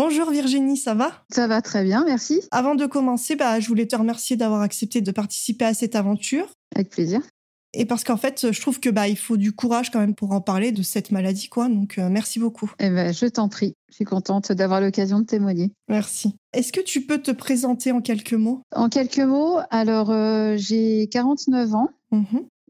Bonjour Virginie, ça va? Ça va très bien, merci. Avant de commencer, je voulais te remercier d'avoir accepté de participer à cette aventure. Avec plaisir. Et parce qu'en fait, je trouve que il faut du courage quand même pour en parler de cette maladie, quoi. Donc merci beaucoup. Je t'en prie. Je suis contente d'avoir l'occasion de témoigner. Merci. Est-ce que tu peux te présenter en quelques mots? En quelques mots, alors j'ai 49 ans.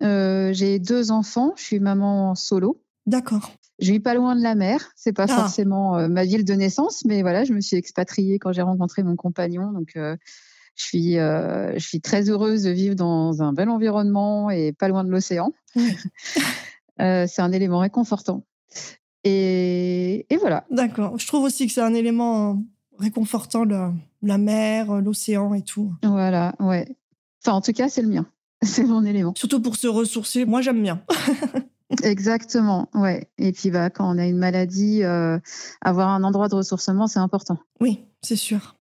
J'ai 2 enfants. Je suis maman solo. D'accord. Je vis pas loin de la mer. C'est pas forcément ma ville de naissance, mais voilà, je me suis expatriée quand j'ai rencontré mon compagnon. Donc je suis très heureuse de vivre dans un bel environnement et pas loin de l'océan. Oui. C'est un élément réconfortant. Et voilà. D'accord. Je trouve aussi que c'est un élément réconfortant, la mer, l'océan et tout. Voilà, ouais. Enfin, en tout cas, c'est le mien. C'est mon élément. Surtout pour se ressourcer, moi j'aime bien. Exactement, ouais. Et puis quand on a une maladie, avoir un endroit de ressourcement, c'est important. Oui, c'est sûr.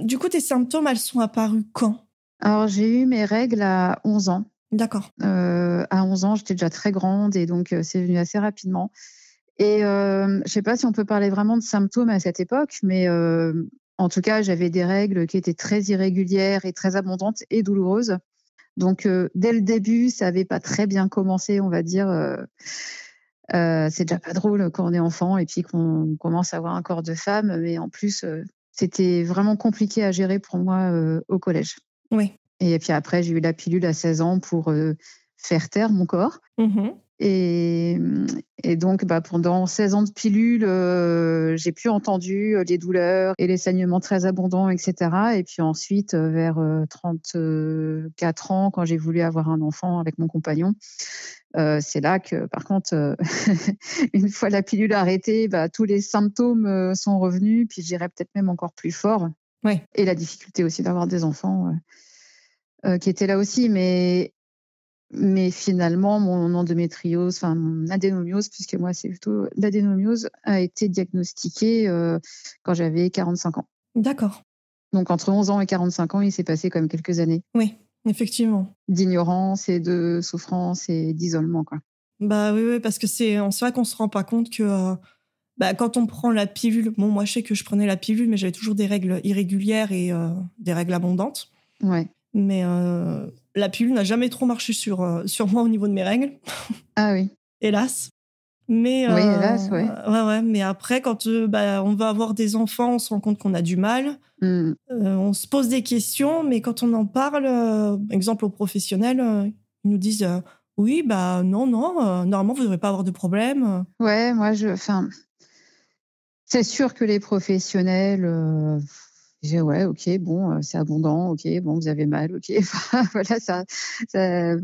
Du coup, tes symptômes, elles sont apparus quand? Alors, j'ai eu mes règles à 11 ans. D'accord. À 11 ans, j'étais déjà très grande et donc c'est venu assez rapidement. Et je sais pas si on peut parler vraiment de symptômes à cette époque, mais en tout cas, j'avais des règles qui étaient très irrégulières et très abondantes et douloureuses. Donc dès le début, ça avait pas très bien commencé, on va dire. C'est déjà pas drôle quand on est enfant et puis qu'on commence à avoir un corps de femme, mais en plus, c'était vraiment compliqué à gérer pour moi au collège. Oui. Et puis après, j'ai eu la pilule à 16 ans pour faire taire mon corps. Et donc, pendant 16 ans de pilule, j'ai plus entendu les douleurs et les saignements très abondants, etc. Et puis ensuite, vers 34 ans, quand j'ai voulu avoir un enfant avec mon compagnon, c'est là que, par contre, une fois la pilule arrêtée, tous les symptômes sont revenus, puis je dirais peut-être même encore plus fort. Oui. Et la difficulté aussi d'avoir des enfants qui était là aussi. Mais finalement, mon adénomiose, puisque moi, c'est plutôt l'adénomiose, a été diagnostiquée quand j'avais 45 ans. D'accord. Donc, entre 11 ans et 45 ans, il s'est passé quand même quelques années. Oui, effectivement. D'ignorance et de souffrance et d'isolement, quoi. Oui, parce que c'est vrai qu'on se rend pas compte que quand on prend la pilule, bon, moi, je sais que je prenais la pilule, mais j'avais toujours des règles irrégulières et des règles abondantes. Ouais. Mais la pilule n'a jamais trop marché sur moi au niveau de mes règles. Ah oui. Hélas. Mais, oui, hélas, ouais. Ouais, mais après, quand on va avoir des enfants, on se rend compte qu'on a du mal. On se pose des questions, mais quand on en parle, exemple aux professionnels, ils nous disent oui, non, normalement, vous ne devrez pas avoir de problème. Ouais, c'est sûr que les professionnels disaient ouais, ok, bon, c'est abondant, ok, bon, vous avez mal, ok. Voilà, ça, je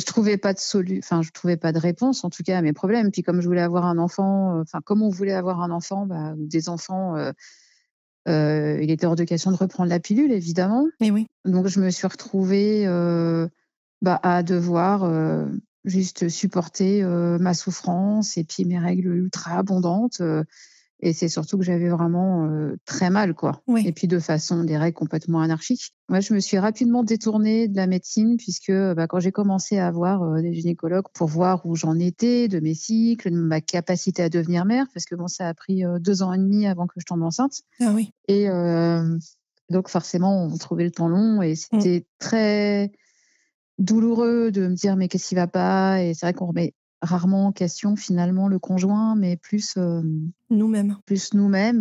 trouvais pas je trouvais pas de réponse en tout cas à mes problèmes. Puis comme je voulais avoir un enfant, comme on voulait avoir un enfant, des enfants, il était hors de question de reprendre la pilule, évidemment. Et oui. Donc je me suis retrouvée à devoir juste supporter ma souffrance et puis mes règles ultra abondantes. Et c'est surtout que j'avais vraiment très mal, quoi. Oui. Et puis de façon, des règles complètement anarchiques. Moi, je me suis rapidement détournée de la médecine puisque quand j'ai commencé à voir des gynécologues pour voir où j'en étais, de mes cycles, de ma capacité à devenir mère, parce que ça a pris 2 ans et demi avant que je tombe enceinte. Ah oui. Et donc forcément, on trouvait le temps long et c'était très douloureux de me dire mais qu'est-ce qui va pas? Et c'est vrai qu'on remet rarement en question finalement le conjoint, mais plus nous-mêmes.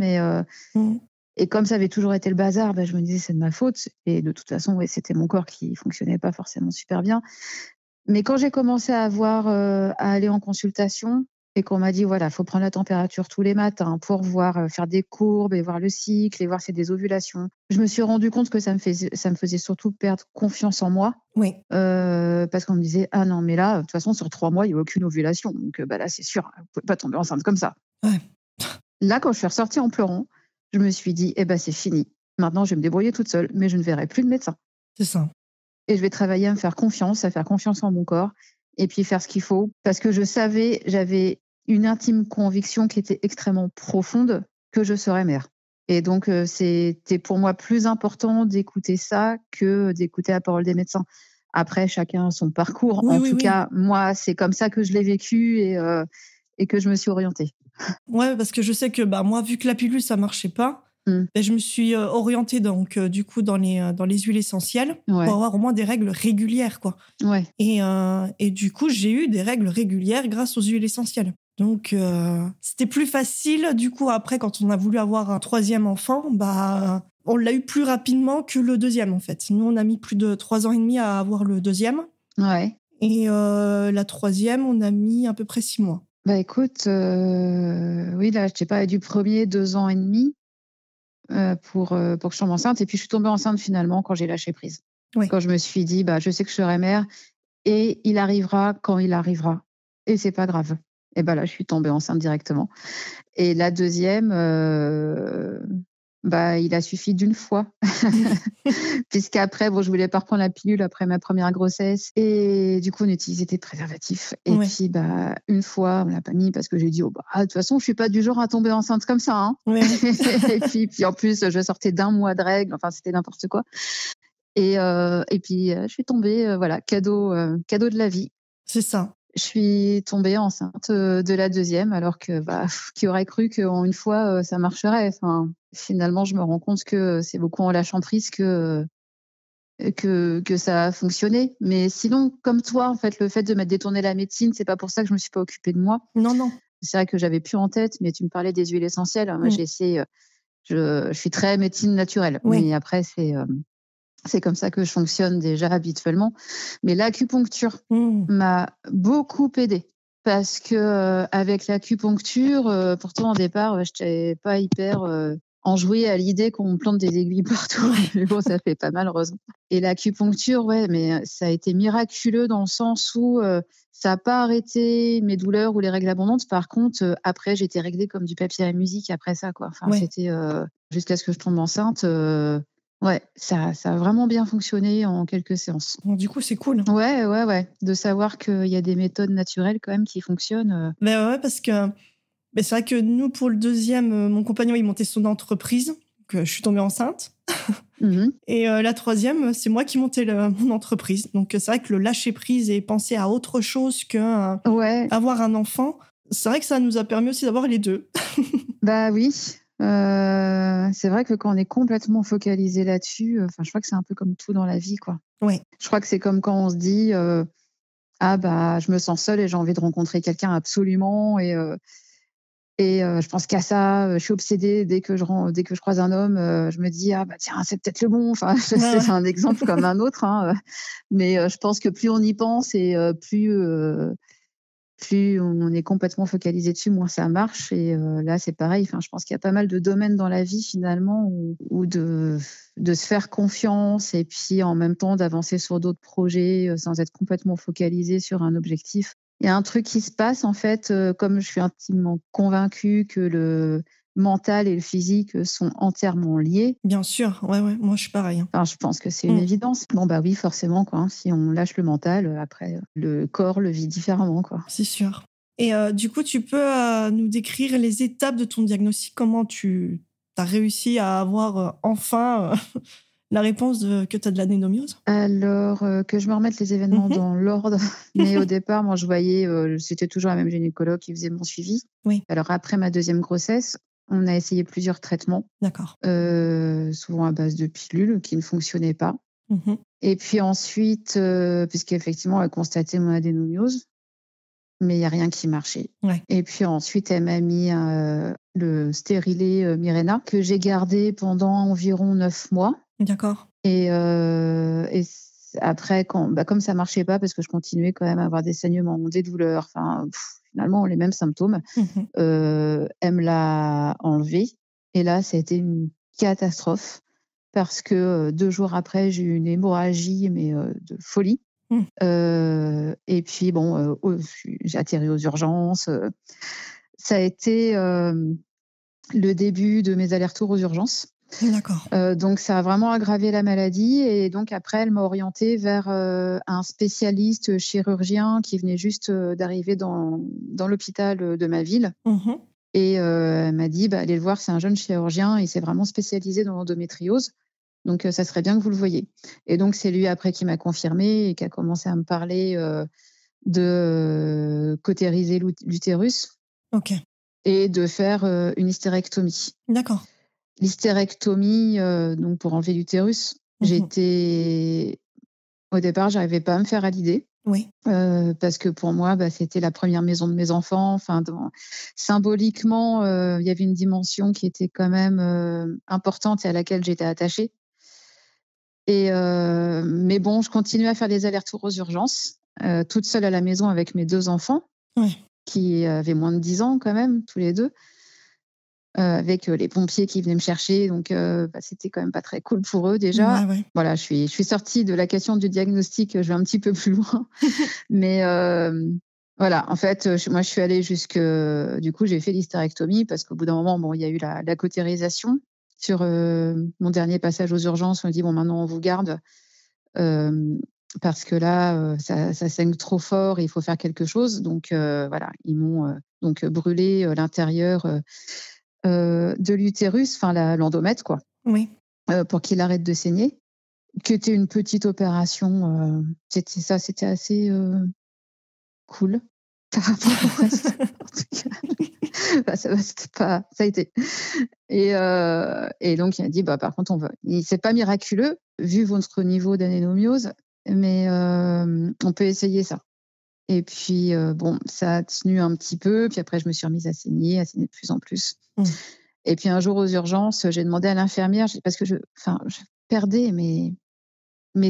Et comme ça avait toujours été le bazar, je me disais c'est de ma faute. Et de toute façon, c'était mon corps qui fonctionnait pas forcément super bien. Mais quand j'ai commencé à aller en consultation et qu'on m'a dit voilà, faut prendre la température tous les matins pour voir, faire des courbes et voir le cycle et voir si c'est des ovulations. Je me suis rendu compte que ça me faisait surtout perdre confiance en moi. Oui. Parce qu'on me disait ah non mais là de toute façon sur 3 mois il y a aucune ovulation donc là c'est sûr vous pouvez pas tomber enceinte comme ça. Ouais. Là quand je suis ressortie en pleurant, je me suis dit c'est fini. Maintenant je vais me débrouiller toute seule mais je ne verrai plus de médecin. C'est ça. Et je vais travailler à me faire confiance, à faire confiance en mon corps et puis faire ce qu'il faut parce que j'avais une intime conviction qui était extrêmement profonde que je serais mère. Et donc c'était pour moi plus important d'écouter ça que d'écouter la parole des médecins. Après, chacun a son parcours. Oui, En oui, tout oui. cas, moi, c'est comme ça que je l'ai vécu et que je me suis orientée. Ouais, parce que je sais que moi, vu que la pilule, ça marchait pas, je me suis orientée donc, du coup dans les huiles essentielles pour avoir au moins des règles régulières, quoi. Ouais. Et du coup, j'ai eu des règles régulières grâce aux huiles essentielles. Donc, c'était plus facile. Du coup, après, quand on a voulu avoir un troisième enfant, on l'a eu plus rapidement que le deuxième, en fait. Nous, on a mis plus de 3 ans et demi à avoir le deuxième. Ouais. Et la troisième, on a mis à peu près 6 mois. Bah écoute, oui, là, je t'ai parlé du premier, 2 ans et demi pour que je tombe enceinte. Et puis, je suis tombée enceinte finalement quand j'ai lâché prise. Ouais. Quand je me suis dit, je sais que je serai mère et il arrivera quand il arrivera. Et c'est pas grave. Et là, je suis tombée enceinte directement. Et la deuxième, il a suffi d'une fois. Puisqu'après, je voulais pas reprendre la pilule après ma première grossesse. Et du coup, on utilisait des préservatifs. Et puis, une fois, on l'a pas mis parce que j'ai dit, de toute façon, je suis pas du genre à tomber enceinte comme ça. Hein. Ouais. Et puis, en plus, je sortais d'1 mois de règles. Enfin, c'était n'importe quoi. Et puis, je suis tombée, cadeau de la vie. C'est ça. Je suis tombée enceinte de la deuxième, alors que qui aurait cru qu'en une fois ça marcherait. Enfin, finalement, je me rends compte que c'est beaucoup en lâchant prise que ça a fonctionné. Mais sinon, comme toi, en fait, le fait de m'être détourné la médecine, c'est pas pour ça que je me suis pas occupée de moi. Non. C'est vrai que j'avais plus en tête, mais tu me parlais des huiles essentielles. Moi, j'ai essayé. Je suis très médecine naturelle, mais après c'est comme ça que je fonctionne déjà habituellement. Mais l'acupuncture m'a beaucoup aidée parce que avec l'acupuncture, pourtant au départ, je n'étais pas hyper enjouée à l'idée qu'on me plante des aiguilles partout. Mais bon, ça fait pas mal, heureusement. Et l'acupuncture, mais ça a été miraculeux dans le sens où ça n'a pas arrêté mes douleurs ou les règles abondantes. Par contre, après, j'étais réglée comme du papier à musique après ça, quoi. Enfin, c'était jusqu'à ce que je tombe enceinte. Ça a vraiment bien fonctionné en quelques séances. Bon, du coup, c'est cool. Ouais. De savoir qu'il y a des méthodes naturelles quand même qui fonctionnent. Ouais, parce que c'est vrai que nous, pour le deuxième, mon compagnon, il montait son entreprise. Donc, je suis tombée enceinte. Et la troisième, c'est moi qui montais mon entreprise. Donc, c'est vrai que le lâcher prise et penser à autre chose qu'avoir un enfant, c'est vrai que ça nous a permis aussi d'avoir les deux. Oui. C'est vrai que quand on est complètement focalisé là-dessus, je crois que c'est un peu comme tout dans la vie, quoi. Ouais. Je crois que c'est comme quand on se dit je me sens seule et j'ai envie de rencontrer quelqu'un absolument et je pense qu'à ça, je suis obsédée dès que je croise un homme, je me dis tiens, c'est peut-être le bon. Enfin, c'est un exemple comme un autre, hein, mais je pense que plus on y pense et plus on est complètement focalisé dessus, moins ça marche. Et là, c'est pareil. Enfin, je pense qu'il y a pas mal de domaines dans la vie, finalement, où de se faire confiance et puis en même temps d'avancer sur d'autres projets sans être complètement focalisé sur un objectif. Il y a un truc qui se passe, en fait, comme je suis intimement convaincue que le mental et le physique sont entièrement liés. Bien sûr, ouais, moi je suis pareil. Enfin, je pense que c'est une évidence. Bon, oui, forcément, quoi. Si on lâche le mental, après, le corps le vit différemment, quoi. C'est sûr. Et du coup, tu peux nous décrire les étapes de ton diagnostic, comment tu as réussi à avoir enfin la réponse que tu as de l'adénomiose? Alors, que je me remette les événements dans l'ordre. Mais au départ, moi, je voyais, c'était toujours la même gynécologue qui faisait mon suivi. Oui. Alors, après ma deuxième grossesse, on a essayé plusieurs traitements. D'accord. Souvent à base de pilules qui ne fonctionnaient pas. Et puis ensuite, puisqu'effectivement, elle constatait mon adénomiose, mais il n'y a rien qui marchait. Ouais. Et puis ensuite, elle m'a mis le stérilet Mirena que j'ai gardé pendant environ 9 mois. D'accord. Et après, comme ça marchait pas, parce que je continuais quand même à avoir des saignements, des douleurs, finalement les mêmes symptômes, elle me l'a enlevé. Et là, ça a été une catastrophe parce que 2 jours après, j'ai eu une hémorragie, mais de folie. Et puis j'ai atterri aux urgences. Ça a été le début de mes allers-retours aux urgences. D'accord. Donc, ça a vraiment aggravé la maladie. Et donc, après, elle m'a orientée vers un spécialiste chirurgien qui venait juste d'arriver dans l'hôpital de ma ville. Et elle m'a dit, allez le voir, c'est un jeune chirurgien, il s'est vraiment spécialisé dans l'endométriose. Donc, ça serait bien que vous le voyiez. Et donc, c'est lui après qui m'a confirmé et qui a commencé à me parler de cautériser l'utérus. Ok. et de faire une hystérectomie. D'accord. L'hystérectomie, donc pour enlever l'utérus, au départ, j'arrivais pas à me faire à l'idée. Oui. Parce que pour moi, c'était la première maison de mes enfants. Enfin, symboliquement, il y avait une dimension qui était quand même importante et à laquelle j'étais attachée. Mais bon, je continuais à faire des allers-retours aux urgences, toute seule à la maison avec mes 2 enfants, qui avaient moins de 10 ans quand même, tous les 2. Avec les pompiers qui venaient me chercher, donc c'était quand même pas très cool pour eux déjà. Ouais. Voilà, je suis sortie de la question du diagnostic, je vais un petit peu plus loin. Mais voilà, en fait, moi je suis allée du coup j'ai fait l'hystérectomie parce qu'au bout d'un moment, il y a eu la cautérisation sur mon dernier passage aux urgences. On m'a dit bon, maintenant on vous garde parce que là ça saigne trop fort et il faut faire quelque chose. Donc voilà, ils m'ont donc brûlé l'intérieur de l'utérus, enfin l'endomètre, quoi. Oui. Pour qu'il arrête de saigner. Qui était une petite opération. C'était assez cool par rapport au reste. En tout cas, c'était pas, ça a été. Et donc il a dit par contre c'est pas miraculeux vu votre niveau d'anénomiose, mais on peut essayer ça. Et puis bon, ça a tenu un petit peu. Puis après je me suis remise à saigner de plus en plus. Et puis un jour aux urgences, j'ai demandé à l'infirmière parce que je perdais, mais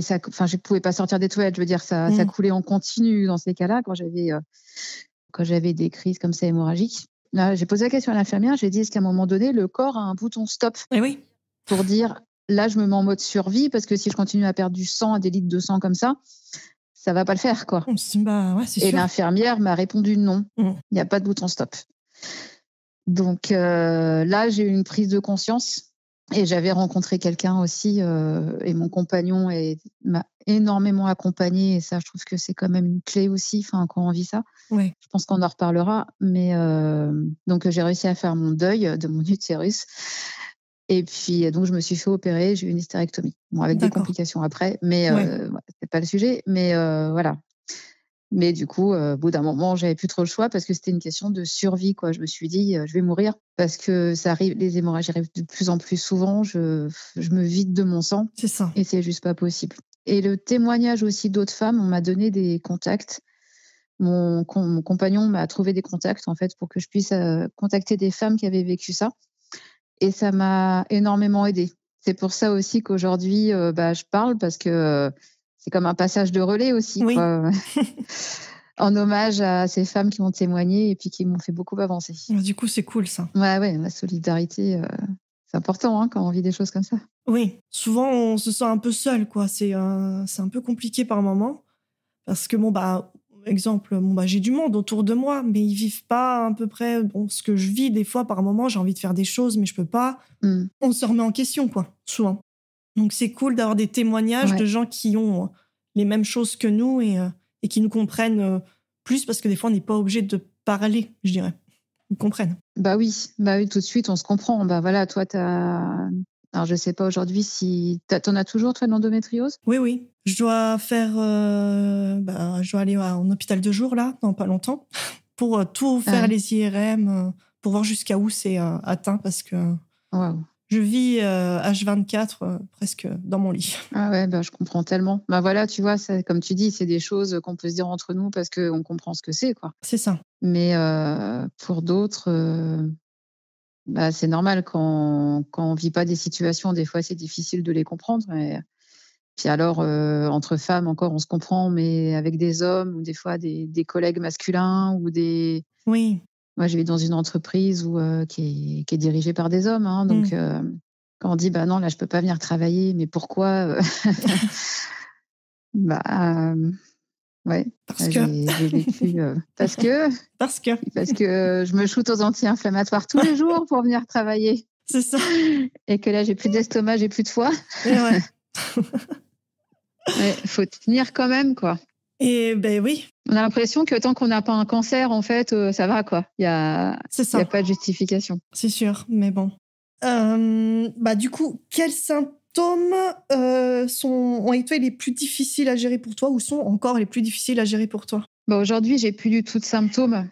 ça, je pouvais pas sortir des toilettes. Je veux dire, ça coulait en continu dans ces cas-là quand j'avais des crises comme ça hémorragiques. Là, j'ai posé la question à l'infirmière. J'ai dit, est-ce qu'à un moment donné, le corps a un bouton stop pour dire, là, je me mets en mode survie parce que si je continue à perdre du sang, des litres de sang comme ça va pas le faire, quoi. C'est sûr. Et l'infirmière m'a répondu non, il n'y a pas de bouton stop. Donc là, j'ai eu une prise de conscience. Et j'avais rencontré quelqu'un aussi, et mon compagnon m'a énormément accompagnée. Et ça, je trouve que c'est quand même une clé aussi, quand on vit ça. Oui. Je pense qu'on en reparlera. Mais donc, j'ai réussi à faire mon deuil de mon utérus. Et puis, donc, je me suis fait opérer. J'ai eu une hystérectomie. Bon, avec des complications après, mais c'est pas le sujet. Mais voilà. Mais du coup, au bout d'un moment, j'avais plus trop le choix parce que c'était une question de survie, quoi. Je me suis dit, je vais mourir parce que ça arrive, les hémorragies arrivent de plus en plus souvent. Je me vide de mon sang. C'est ça. Et c'est juste pas possible. Et le témoignage aussi d'autres femmes, on m'a donné des contacts. Mon compagnon m'a trouvé des contacts, en fait, pour que je puisse contacter des femmes qui avaient vécu ça. Et ça m'a énormément aidée. C'est pour ça aussi qu'aujourd'hui, je parle parce que c'est comme un passage de relais aussi, quoi. En hommage à ces femmes qui ont témoigné et puis qui m'ont fait beaucoup avancer. Du coup, c'est cool, ça. Ouais, la solidarité, c'est important quand on vit des choses comme ça. Oui, souvent, on se sent un peu seul, quoi. C'est un peu compliqué par moment parce que, exemple, j'ai du monde autour de moi, mais ils vivent pas à peu près ce que je vis. Des fois, par moment, j'ai envie de faire des choses, mais je peux pas. On se remet en question, quoi, souvent. Donc, c'est cool d'avoir des témoignages de gens qui ont les mêmes choses que nous et qui nous comprennent plus parce que des fois, on n'est pas obligé de parler, je dirais. Ils comprennent. Bah oui, tout de suite, on se comprend. Voilà, toi, alors, je sais pas aujourd'hui si t'en as toujours, toi, de l'endométriose ? Oui. Je dois faire, je dois aller en hôpital de jour, là, dans pas longtemps, pour tout faire les IRM, pour voir jusqu'à où c'est atteint parce que je vis H24 presque dans mon lit. Ah ouais, je comprends tellement. Voilà, tu vois, ça, comme tu dis, c'est des choses qu'on peut se dire entre nous parce qu'on comprend ce que c'est, quoi. C'est ça. Mais pour d'autres, c'est normal quand on vit pas des situations, des fois, c'est difficile de les comprendre. Puis alors, entre femmes, encore, on se comprend, mais avec des hommes ou des fois des collègues masculins ou des... Oui. Moi, je vis dans une entreprise qui est dirigée par des hommes. Donc, quand on dit, non, là, je peux pas venir travailler, mais pourquoi ouais. Parce que... J'ai vécu... parce que je me shoote aux anti-inflammatoires tous les jours pour venir travailler. C'est ça. Et que là, j'ai plus d'estomac, j'ai plus de foie. Et ouais. Faut tenir quand même, quoi. Et oui. On a l'impression que tant qu'on n'a pas un cancer, en fait, ça va, quoi. Il y a pas de justification. C'est sûr, mais bon. Du coup, quels symptômes ont été les plus difficiles à gérer pour toi ou sont encore les plus difficiles à gérer pour toi ? Aujourd'hui, j'ai plus du tout de symptômes,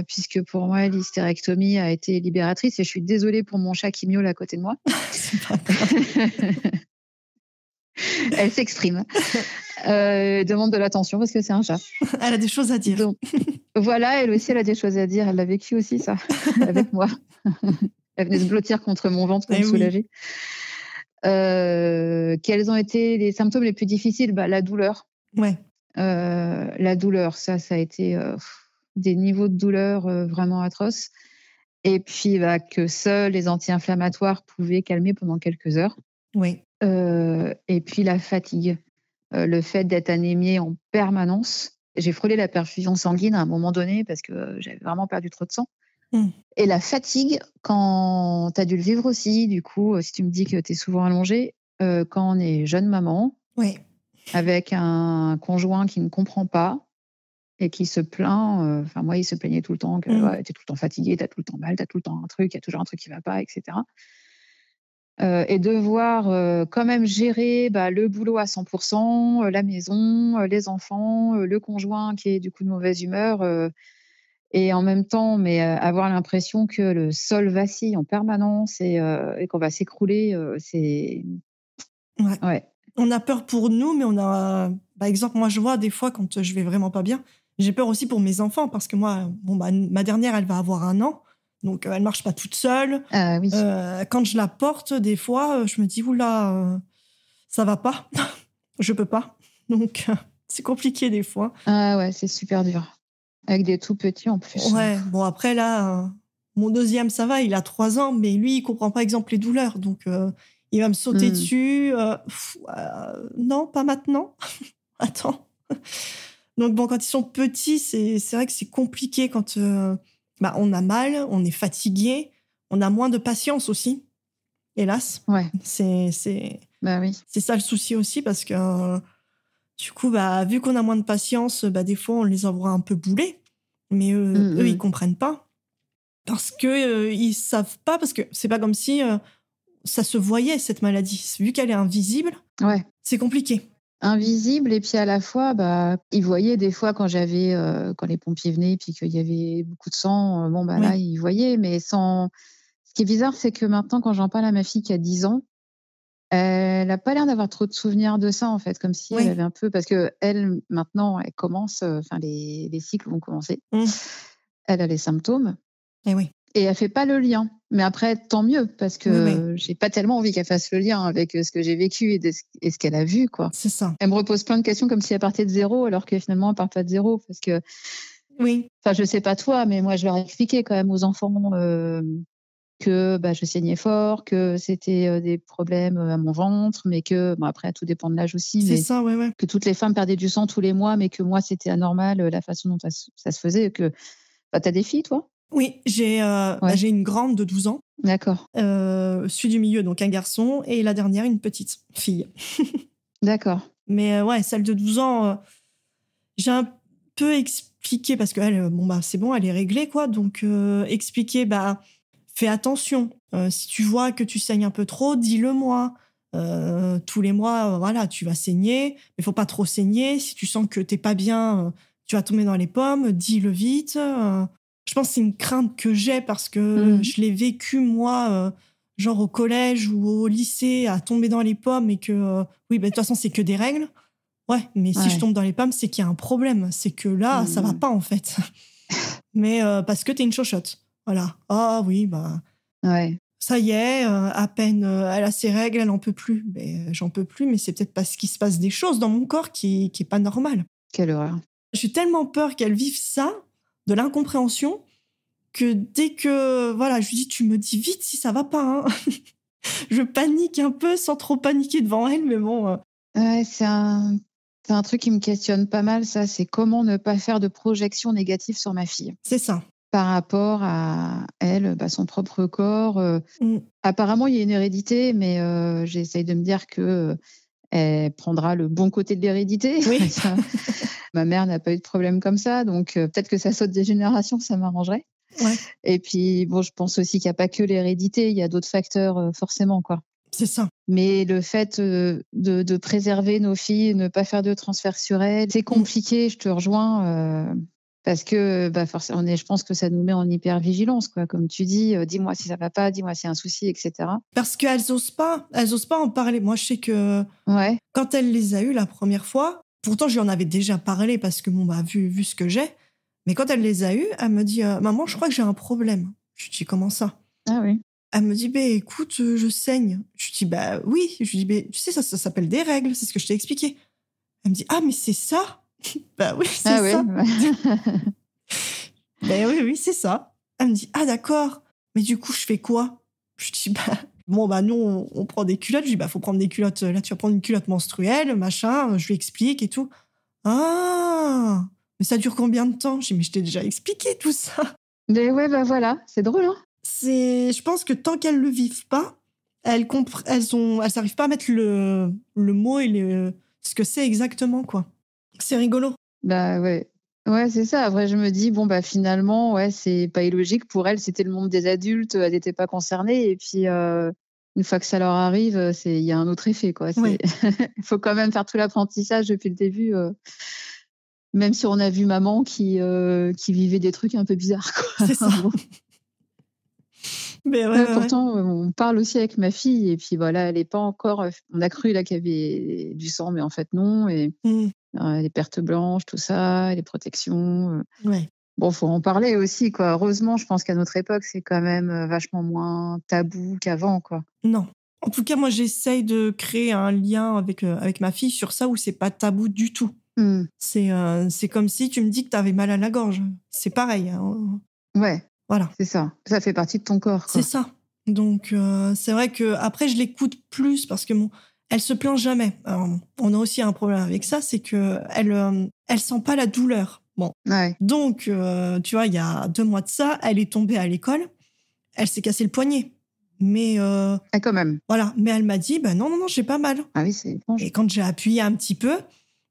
puisque pour moi, l'hystérectomie a été libératrice et je suis désolée pour mon chat qui miaule à côté de moi. C'est pas grave. Elle s'exprime. Demande de l'attention parce que c'est un chat. Elle a des choses à dire. Donc, voilà, elle aussi, elle a des choses à dire. Elle l'a vécu aussi, ça, avec moi. Elle venait se blottir contre mon ventre pour me soulager. Quels ont été les symptômes les plus difficiles ? La douleur. Ouais. La douleur, ça a été des niveaux de douleur vraiment atroces. Et puis, que seuls les anti-inflammatoires pouvaient calmer pendant quelques heures. Oui. Et puis, la fatigue. Le fait d'être anémiée en permanence. J'ai frôlé la perfusion sanguine à un moment donné parce que j'avais vraiment perdu trop de sang. Et la fatigue, quand tu as dû le vivre aussi, du coup, si tu me dis que tu es souvent allongée, quand on est jeune maman, avec un conjoint qui ne comprend pas et qui se plaint, moi, il se plaignait tout le temps que tu es tout le temps fatiguée, tu as tout le temps mal, tu as tout le temps un truc, il y a toujours un truc qui ne va pas, etc. Et devoir quand même gérer le boulot à 100%, la maison, les enfants, le conjoint qui est du coup de mauvaise humeur, et en même temps, avoir l'impression que le sol vacille en permanence et qu'on va s'écrouler, c'est... Ouais. On a peur pour nous, mais on a... Par exemple, moi, je vois des fois quand je vais vraiment pas bien, j'ai peur aussi pour mes enfants parce que moi, ma dernière, elle va avoir 1 an. Donc, elle marche pas toute seule. Oui. Quand je la porte, des fois, je me dis, oula, ça va pas. Je peux pas. Donc, c'est compliqué des fois. Ah ouais, c'est super dur. Avec des tout petits en plus. Ouais, bon, après, là, mon deuxième, ça va, il a 3 ans, mais lui, il comprend pas, exemple, les douleurs. Donc, il va me sauter dessus. Non, pas maintenant. Attends. Donc, bon, quand ils sont petits, c'est vrai que c'est compliqué quand... on a mal, on est fatigué, on a moins de patience aussi, hélas. Ouais. C'est oui. C'est ça le souci aussi parce que du coup, vu qu'on a moins de patience, des fois on les envoie un peu boulés, mais eux ils comprennent pas parce que ils savent pas, parce que c'est pas comme si ça se voyait cette maladie, vu qu'elle est invisible. Ouais. C'est compliqué. Invisible, et puis à la fois, ils voyaient des fois quand les pompiers venaient, puis qu'il y avait beaucoup de sang, là, ils voyaient, mais sans... Ce qui est bizarre, c'est que maintenant, quand j'en parle à ma fille qui a 10 ans, elle n'a pas l'air d'avoir trop de souvenirs de ça, en fait, comme si elle avait un peu... Parce qu'elle, maintenant, elle commence... les cycles vont commencer. Elle a les symptômes. Et elle fait pas le lien. Mais après, tant mieux, parce que j'ai pas tellement envie qu'elle fasse le lien avec ce que j'ai vécu et ce qu'elle a vu, quoi. C'est ça. Elle me repose plein de questions comme si elle partait de zéro, alors que finalement, elle part pas de zéro. Parce que... Enfin, je sais pas toi, mais moi, je leur ai expliqué quand même aux enfants que je saignais fort, que c'était des problèmes à mon ventre, mais que, après, tout dépend de l'âge aussi. C'est ça, que toutes les femmes perdaient du sang tous les mois, mais que moi, c'était anormal, la façon dont ça se faisait. Que... t'as des filles, toi ? Oui, j'ai une grande de 12 ans. D'accord. Celui du milieu, donc un garçon, et la dernière, une petite fille. D'accord. Mais celle de 12 ans, j'ai un peu expliqué, parce qu'elle, c'est bon, elle est réglée, quoi. Donc, expliquer, fais attention. Si tu vois que tu saignes un peu trop, dis-le-moi. Tous les mois, tu vas saigner, mais il faut pas trop saigner. Si tu sens que t'es pas bien, tu vas tomber dans les pommes, dis-le vite. Je pense que c'est une crainte que j'ai parce que je l'ai vécu, moi, genre au collège ou au lycée, à tomber dans les pommes et que, de toute façon, c'est que des règles. Ouais, mais si je tombe dans les pommes, c'est qu'il y a un problème. C'est que là, ça va pas, en fait. Mais parce que t'es une chochotte. Voilà. Ah oui, ça y est, à peine elle a ses règles, elle en peut plus. J'en peux plus, mais c'est peut-être parce qu'il se passe des choses dans mon corps qui est pas normal. Quelle horreur. J'ai tellement peur qu'elle vive ça, de l'incompréhension, que dès que je lui dis, tu me dis vite si ça va pas, hein. Je panique un peu sans trop paniquer devant elle, mais bon. Ouais, c'est un truc qui me questionne pas mal, ça. C'est comment ne pas faire de projection négative sur ma fille. C'est ça. Par rapport à elle, son propre corps. Apparemment, il y a une hérédité, mais j'essaye de me dire que elle prendra le bon côté de l'hérédité. Oui. Ma mère n'a pas eu de problème comme ça, donc peut-être que ça saute des générations, ça m'arrangerait. Ouais. Et puis, je pense aussi qu'il n'y a pas que l'hérédité, il y a d'autres facteurs, forcément, quoi. C'est ça. Mais le fait de préserver nos filles, ne pas faire de transfert sur elles, c'est compliqué, je te rejoins. Parce que forcément, je pense que ça nous met en hypervigilance, quoi. Comme tu dis, dis-moi si ça va pas, dis-moi s'il y a un souci, etc. Parce qu'elles osent pas en parler. Moi, je sais que quand elle les a eues la première fois, pourtant je lui en avais déjà parlé parce que vu ce que j'ai, mais quand elle les a eues, elle me dit maman, je crois que j'ai un problème. Je lui dis comment ça? Ah oui. Elle me dit écoute, je saigne. Je lui dis oui. Je lui dis tu sais ça s'appelle des règles, c'est ce que je t'ai expliqué. Elle me dit ah mais c'est ça. Oui, c'est ça. Oui, c'est ça. Elle me dit ah d'accord. Mais du coup, je fais quoi? Je dis nous on prend des culottes. Je dis faut prendre des culottes. Là, tu vas prendre une culotte menstruelle, machin. Je lui explique et tout. Ah, mais ça dure combien de temps? Je dis mais je t'ai déjà expliqué tout ça. Mais voilà, c'est drôle, hein. Je pense que tant qu'elles le vivent pas, elles n'arrivent pas à mettre le mot et ce que c'est exactement, quoi. C'est rigolo. Ouais, c'est ça. Après, je me dis, finalement, c'est pas illogique. Pour elles, c'était le monde des adultes, elles n'étaient pas concernées. Et puis, une fois que ça leur arrive, il y a un autre effet, quoi. Il faut quand même faire tout l'apprentissage depuis le début, même si on a vu maman qui vivait des trucs un peu bizarres, quoi. C'est ça. Mais pourtant, on parle aussi avec ma fille. Et puis, voilà, elle n'est pas encore... On a cru là qu'il y avait du sang, mais en fait, non. Et... les pertes blanches, tout ça, les protections. Faut en parler aussi, quoi. Heureusement, je pense qu'à notre époque, c'est quand même vachement moins tabou qu'avant, quoi. Non. En tout cas, moi, j'essaye de créer un lien avec ma fille sur ça où c'est pas tabou du tout. C'est comme si tu me dis que tu avais mal à la gorge. C'est pareil. Hein. Ouais. Voilà. C'est ça. Ça fait partie de ton corps, quoi. C'est ça. Donc, c'est vrai que après je l'écoute plus parce que elle se plaint jamais. Alors, on a aussi un problème avec ça, c'est que elle sent pas la douleur. Bon. Ouais. Donc, tu vois, il y a 2 mois de ça, elle est tombée à l'école, elle s'est cassé le poignet. Mais quand même. Voilà. Mais elle m'a dit, non, j'ai pas mal. Ah oui, c'est étrange. Et quand j'ai appuyé un petit peu,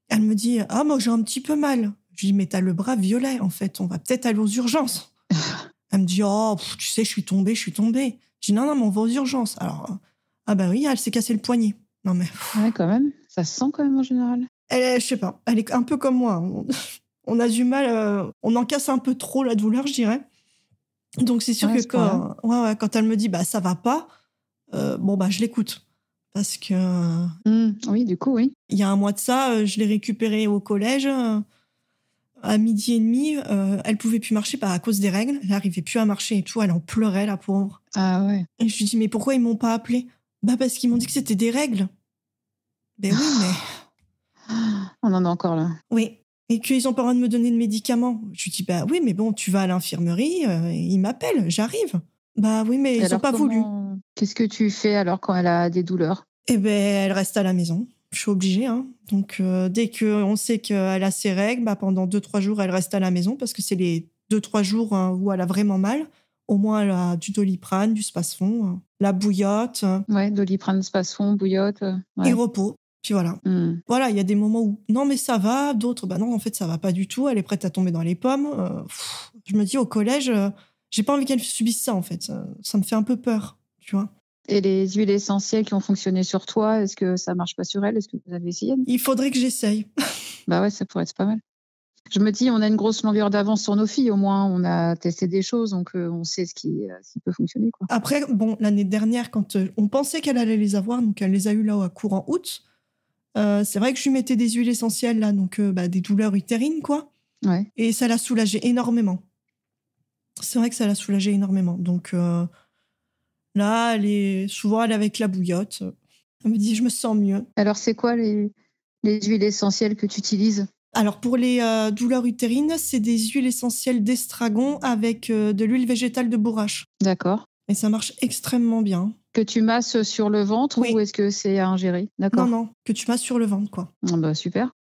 elle me dit, ah moi j'ai un petit peu mal. Je dis, mais t'as le bras violet en fait, on va peut-être aller aux urgences. Elle me dit, oh, tu sais, je suis tombée. Je dis, non, mais on va aux urgences. Alors, oui, elle s'est cassé le poignet. Non, mais... Ouais, quand même. Ça se sent quand même en général. Je sais pas. Elle est un peu comme moi. On a du mal... on en casse un peu trop la douleur, je dirais. Donc, c'est sûr que quand elle me dit, ça va pas, je l'écoute. Parce que... oui, du coup, oui. Il y a 1 mois de ça, je l'ai récupérée au collège... à 12h30, elle pouvait plus marcher à cause des règles. Elle n'arrivait plus à marcher et tout. Elle en pleurait, la pauvre. Ah ouais. Et je lui dis, mais pourquoi ils m'ont pas appelée? Parce qu'ils m'ont dit que c'était des règles. Oui, mais... On en est encore là. Oui. Et qu'ils ont pas le droit de me donner de médicaments. Je lui dis, oui, mais bon, tu vas à l'infirmerie, ils m'appellent, j'arrive. Oui, mais ils n'ont pas voulu. Qu'est-ce que tu fais alors quand elle a des douleurs? Elle reste à la maison. Je suis obligée. Hein. Donc, dès qu'on sait qu'elle a ses règles, pendant 2-3 jours, elle reste à la maison parce que c'est les 2-3 jours où elle a vraiment mal. Au moins, elle a du Doliprane, du Spasfon, la bouillotte. Ouais, Doliprane, Spasfon, bouillotte. Et repos. Puis voilà. Voilà, il y a des moments où non, mais ça va. D'autres, non, en fait, ça va pas du tout. Elle est prête à tomber dans les pommes. Je me dis, au collège, j'ai pas envie qu'elle subisse ça, en fait. Ça me fait un peu peur, tu vois. Et les huiles essentielles qui ont fonctionné sur toi, est-ce que ça marche pas sur elle? Est-ce que vous avez essayé? Il faudrait que j'essaye. Ouais, ça pourrait être pas mal. Je me dis, on a une grosse longueur d'avance sur nos filles, au moins. On a testé des choses, donc on sait ce qui peut fonctionner, quoi. Après, l'année dernière, quand on pensait qu'elle allait les avoir, donc elle les a eues là courant août, c'est vrai que je lui mettais des huiles essentielles, là, donc des douleurs utérines, quoi. Ouais. Et ça l'a soulagée énormément. C'est vrai que ça l'a soulagée énormément. Donc... là, elle est avec la bouillotte. Elle me dit, je me sens mieux. Alors, c'est quoi les huiles essentielles que tu utilises? Alors, pour les douleurs utérines, c'est des huiles essentielles d'estragon avec de l'huile végétale de bourrache. D'accord. Et ça marche extrêmement bien. Que tu masses sur le ventre ou est-ce que c'est à ingérer? D'accord. Non, que tu masses sur le ventre, quoi. Super.